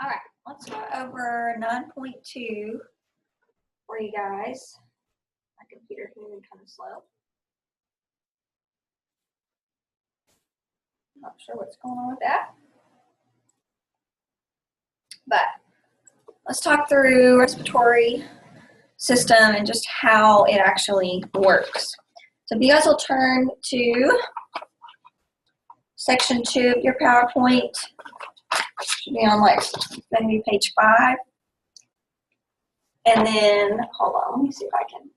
All right, let's go over 9.2 for you guys. My computer's moving kind of slow. Not sure what's going on with that. But let's talk through respiratory system and just how it actually works. So if you guys will turn to section 2 of your PowerPoint, should be on maybe page 5. And then, hold on, let me see if I can.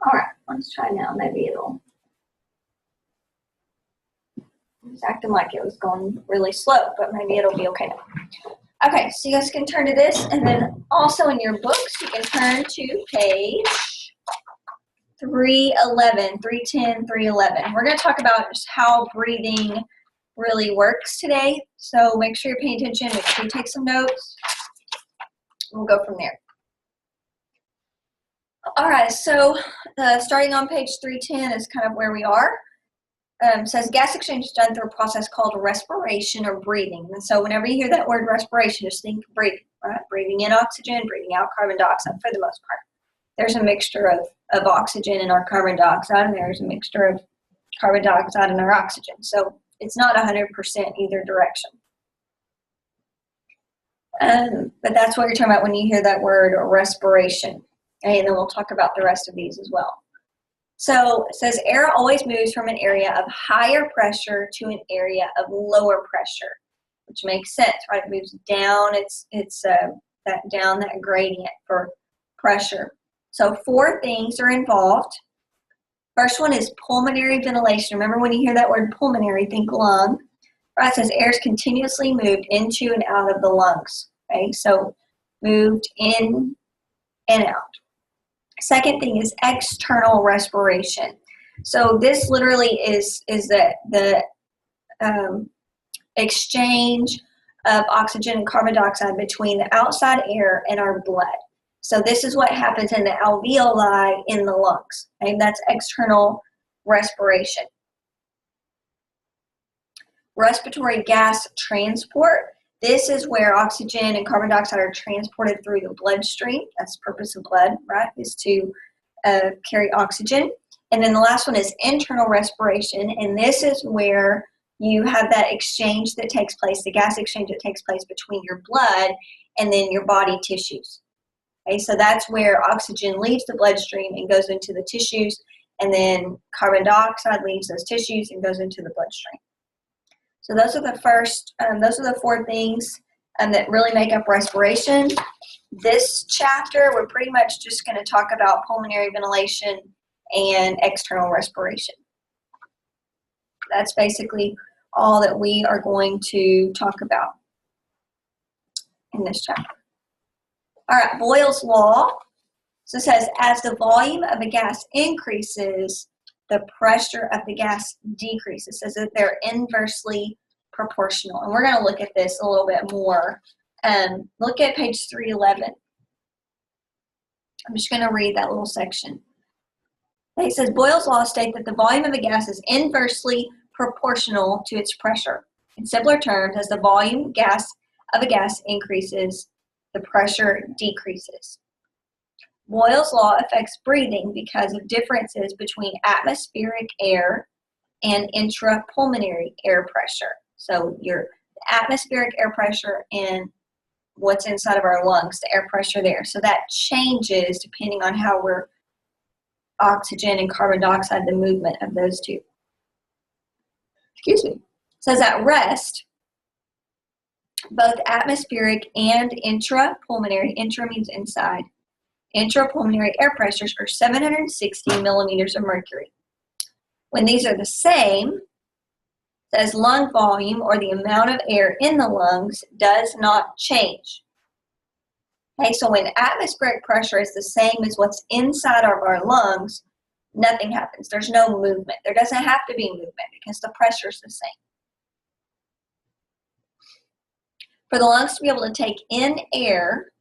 All right, let's try now. Maybe it'll. It's acting like it was going really slow, but maybe it'll be okay now. Okay, so you guys can turn to this, and then also in your books, you can turn to page 311, 310, 311. We're going to talk about just how breathing really works today. So make sure you're paying attention. Make sure you take some notes. We'll go from there. All right, so starting on page 310 is kind of where we are. Says gas exchange is done through a process called respiration or breathing. And so whenever you hear that word respiration, just think breathing, right? Breathing in oxygen, breathing out carbon dioxide for the most part. There's a mixture of oxygen in our carbon dioxide, and there's a mixture of carbon dioxide in our oxygen. So it's not 100% either direction. But that's what you're talking about when you hear that word respiration. Okay, and then we'll talk about the rest of these as well. So it says air always moves from an area of higher pressure to an area of lower pressure, which makes sense, right? It moves down. It's that gradient for pressure. So 4 things are involved. First one is pulmonary ventilation. Remember, when you hear that word pulmonary, think lung. Right? It says air is continuously moved into and out of the lungs. Okay, so moved in and out. Second thing is external respiration. So this literally is the exchange of oxygen and carbon dioxide between the outside air and our blood. So this is what happens in the alveoli in the lungs. Okay? That's external respiration. Respiratory gas transport. This is where oxygen and carbon dioxide are transported through the bloodstream. That's the purpose of blood, right, is to carry oxygen. And then the last one is internal respiration, and this is where you have that exchange that takes place, the gas exchange that takes place between your blood and then your body tissues. Okay, so that's where oxygen leaves the bloodstream and goes into the tissues, and then carbon dioxide leaves those tissues and goes into the bloodstream. So those are the first, those are the 4 things that really make up respiration. This chapter, we're pretty much just going to talk about pulmonary ventilation and external respiration. That's basically all that we are going to talk about in this chapter. All right, Boyle's law. So it says, as the volume of a gas increases, the pressure of the gas decreases. It says that they're inversely proportional. And we're going to look at this a little bit more. Look at page 311. I'm just going to read that little section. It says, Boyle's law states that the volume of a gas is inversely proportional to its pressure. In simpler terms, as the volume of a gas increases, the pressure decreases. Boyle's law affects breathing because of differences between atmospheric air and intrapulmonary air pressure. So your atmospheric air pressure and what's inside of our lungs, the air pressure there. So that changes depending on how we're oxygen and carbon dioxide, the movement of those two. Excuse me. It says at rest, both atmospheric and intrapulmonary, intra means inside, intrapulmonary air pressures are 760 millimeters of mercury. When these are the same, it says lung volume, or the amount of air in the lungs, does not change. Okay, so when atmospheric pressure is the same as what's inside of our lungs, nothing happens. There's no movement. There doesn't have to be movement because the pressure is the same. For the lungs to be able to take in air,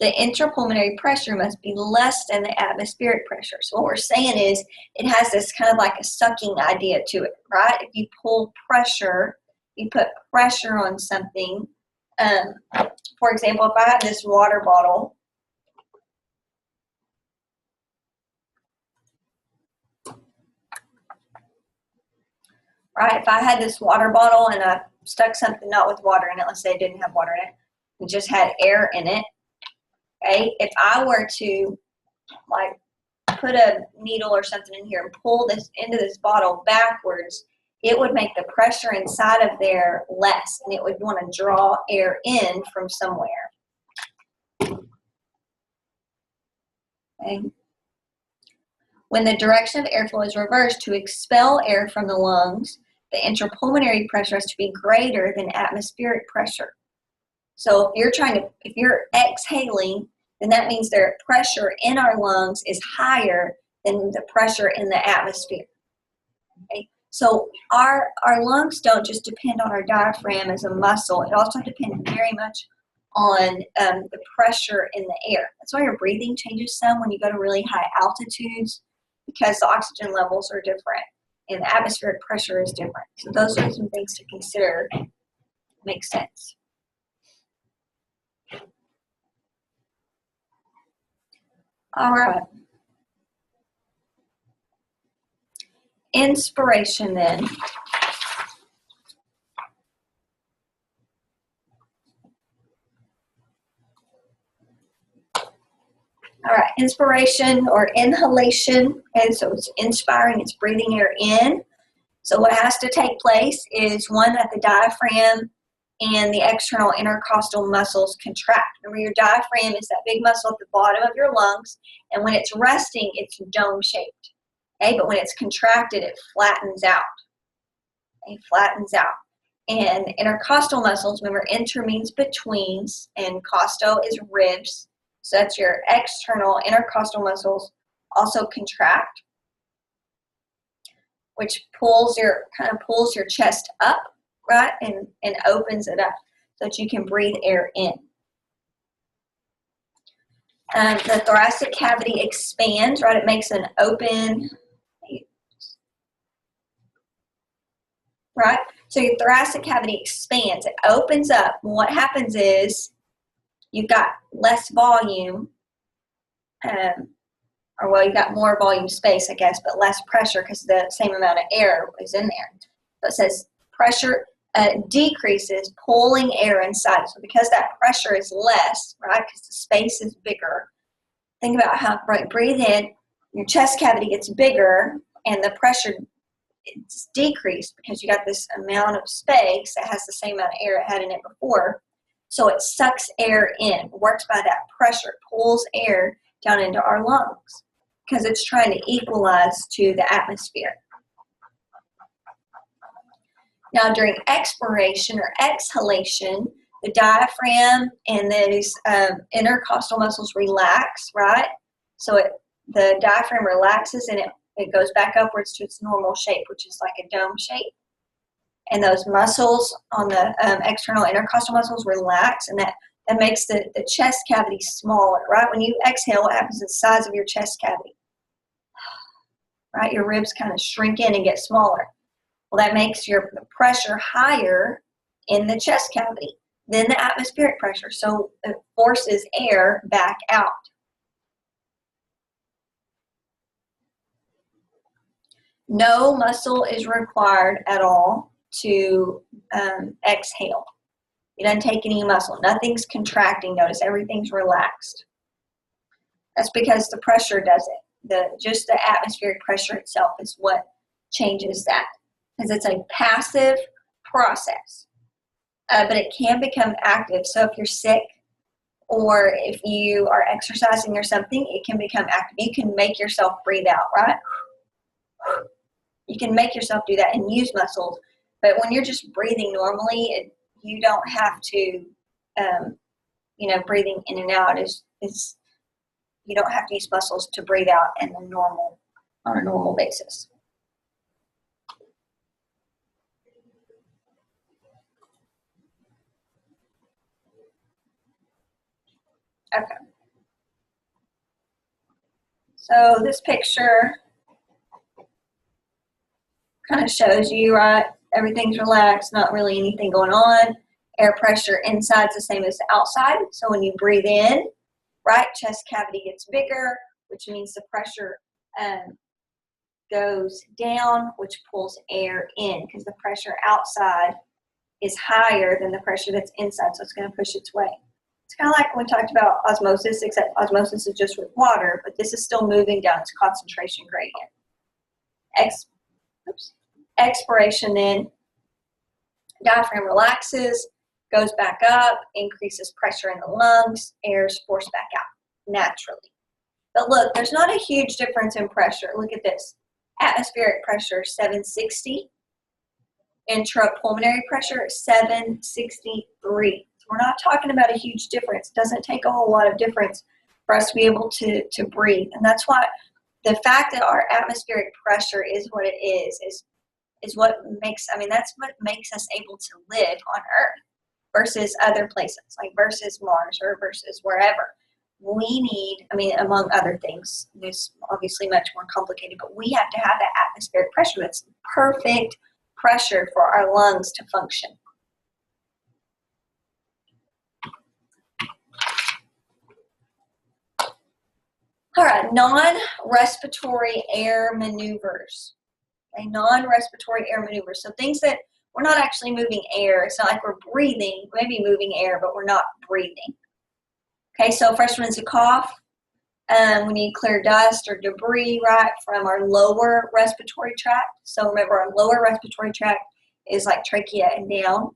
the intrapulmonary pressure must be less than the atmospheric pressure. So what we're saying is it has this kind of like a sucking idea to it, right? If you pull pressure, you put pressure on something. For example, if I had this water bottle, right? If I had this water bottle and I stuck something not with water in it, let's say it didn't have water in it, it just had air in it, okay? If I were to like put a needle or something in here and pull this into this bottle backwards, it would make the pressure inside of there less, and it would want to draw air in from somewhere. Okay. When the direction of airflow is reversed to expel air from the lungs, the intrapulmonary pressure has to be greater than atmospheric pressure. So if you're exhaling, then that means their pressure in our lungs is higher than the pressure in the atmosphere. Okay? So our lungs don't just depend on our diaphragm as a muscle. It also depends very much on the pressure in the air. That's why your breathing changes some when you go to really high altitudes, because the oxygen levels are different and the atmospheric pressure is different. So those are some things to consider. Makes sense. All right. Inspiration then. All right, inspiration or inhalation. Okay, so it's inspiring, it's breathing air in. So what has to take place is one, that the diaphragm and the external intercostal muscles contract. Remember, your diaphragm is that big muscle at the bottom of your lungs, and when it's resting, it's dome-shaped. Okay, but when it's contracted, it flattens out. It flattens out. And intercostal muscles, remember, inter means betweens, and costo is ribs. So that's your external intercostal muscles also contract, which kind of pulls your chest up, right, and opens it up so that you can breathe air in. The thoracic cavity expands, right? It makes an open, right? So your thoracic cavity expands. It opens up. And what happens is you've got less volume, you've got more volume space, I guess, but less pressure because the same amount of air is in there. So it says pressure decreases, pulling air inside. So because that pressure is less, right, because the space is bigger, think about how, right, breathe in, your chest cavity gets bigger, and the pressure is decreased because you got this amount of space that has the same amount of air it had in it before. So it sucks air in, works by that pressure, pulls air down into our lungs because it's trying to equalize to the atmosphere. Now, during expiration or exhalation, the diaphragm and these intercostal muscles relax, right? So the diaphragm relaxes and it goes back upwards to its normal shape, which is like a dome shape. And those muscles on the external intercostal muscles relax, and that makes the chest cavity smaller, right? When you exhale, what happens to the size of your chest cavity? Right? Your ribs kind of shrink in and get smaller. Well, that makes the pressure higher in the chest cavity than the atmospheric pressure. So it forces air back out. No muscle is required at all to exhale. It doesn't take any muscle. Nothing's contracting. Notice everything's relaxed. That's because the pressure does it. Just the atmospheric pressure itself is what changes that. Because it's a passive process. But it can become active. So if you're sick or if you are exercising or something, it can become active. You can make yourself breathe out, right? You can make yourself do that and use muscles. But when you're just breathing normally, you don't have to breathing in and out is you don't have to use muscles to breathe out on a normal basis. Okay. So this picture kind of shows you, right? Everything's relaxed, not really anything going on. Air pressure inside's the same as the outside. So when you breathe in, right, chest cavity gets bigger, which means the pressure goes down, which pulls air in because the pressure outside is higher than the pressure that's inside, so it's going to push its way. It's kind of like when we talked about osmosis, except osmosis is just with water, but this is still moving down its concentration gradient. Expiration then, diaphragm relaxes, goes back up, increases pressure in the lungs, air is forced back out naturally. But look, there's not a huge difference in pressure. Look at this. Atmospheric pressure, 760. Intrapulmonary pressure, 763. So we're not talking about a huge difference. It doesn't take a whole lot of difference for us to be able to breathe. And that's why the fact that our atmospheric pressure is what it is what makes, that's what makes us able to live on Earth versus other places, like versus Mars or versus wherever. We need, among other things, it's obviously much more complicated, but we have to have that atmospheric pressure that's perfect pressure for our lungs to function. All right, non-respiratory air maneuvers. Okay, non-respiratory air maneuvers. So things that we're not actually moving air. It's not like we're breathing. We may be moving air, but we're not breathing. Okay, so first one is a cough. We need clear dust or debris, right, from our lower respiratory tract. So remember, our lower respiratory tract is like trachea and down.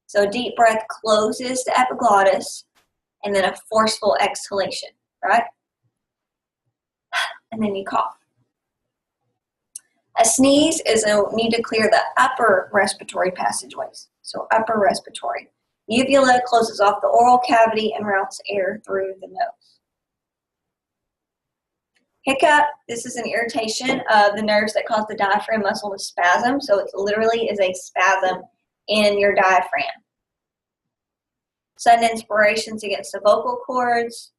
So deep breath closes the epiglottis, and then a forceful exhalation, right? And then you cough. A sneeze is a need to clear the upper respiratory passageways. So upper respiratory. Uvula closes off the oral cavity and routes air through the nose. Hiccup, this is an irritation of the nerves that cause the diaphragm muscle to spasm. So it literally is a spasm in your diaphragm. Sudden inspirations against the vocal cords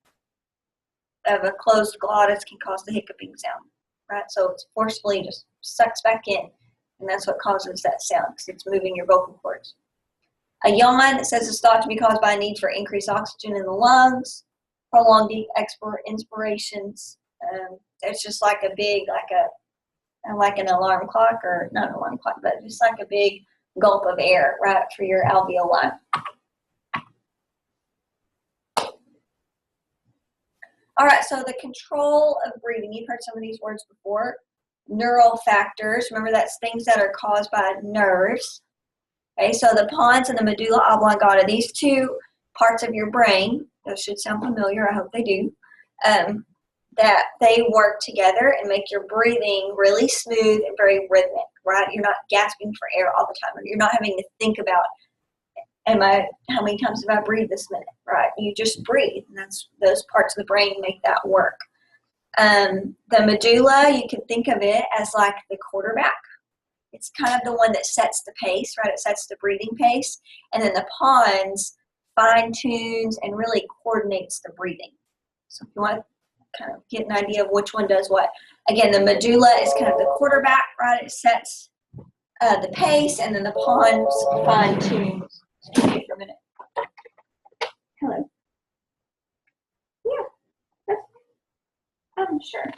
of a closed glottis can cause the hiccuping sound, right? So it's forcefully just sucks back in, and that's what causes that sound because it's moving your vocal cords. A yawn, it says it's thought to be caused by a need for increased oxygen in the lungs. Prolonged deep inspirations. It's just like a big, like an alarm clock, or not an alarm clock, but just like a big gulp of air, right, for your alveoli. All right, so the control of breathing. You've heard some of these words before. Neural factors. Remember, that's things that are caused by nerves. Okay, so the pons and the medulla oblongata, these two parts of your brain, those should sound familiar, I hope they do, that they work together and make your breathing really smooth and very rhythmic, right? You're not gasping for air all the time, or you're not having to think about, how many times have I breathed this minute, right? You just breathe, and that's those parts of the brain make that work. The medulla, you can think of it as like the quarterback. It's kind of the one that sets the pace, right? It sets the breathing pace. And then the pons fine-tunes and really coordinates the breathing. So if you want to kind of get an idea of which one does what. Again, the medulla is kind of the quarterback, right? It sets the pace, and then the pons fine-tunes. Excuse me for a minute. Hello. Yeah. I'm sure.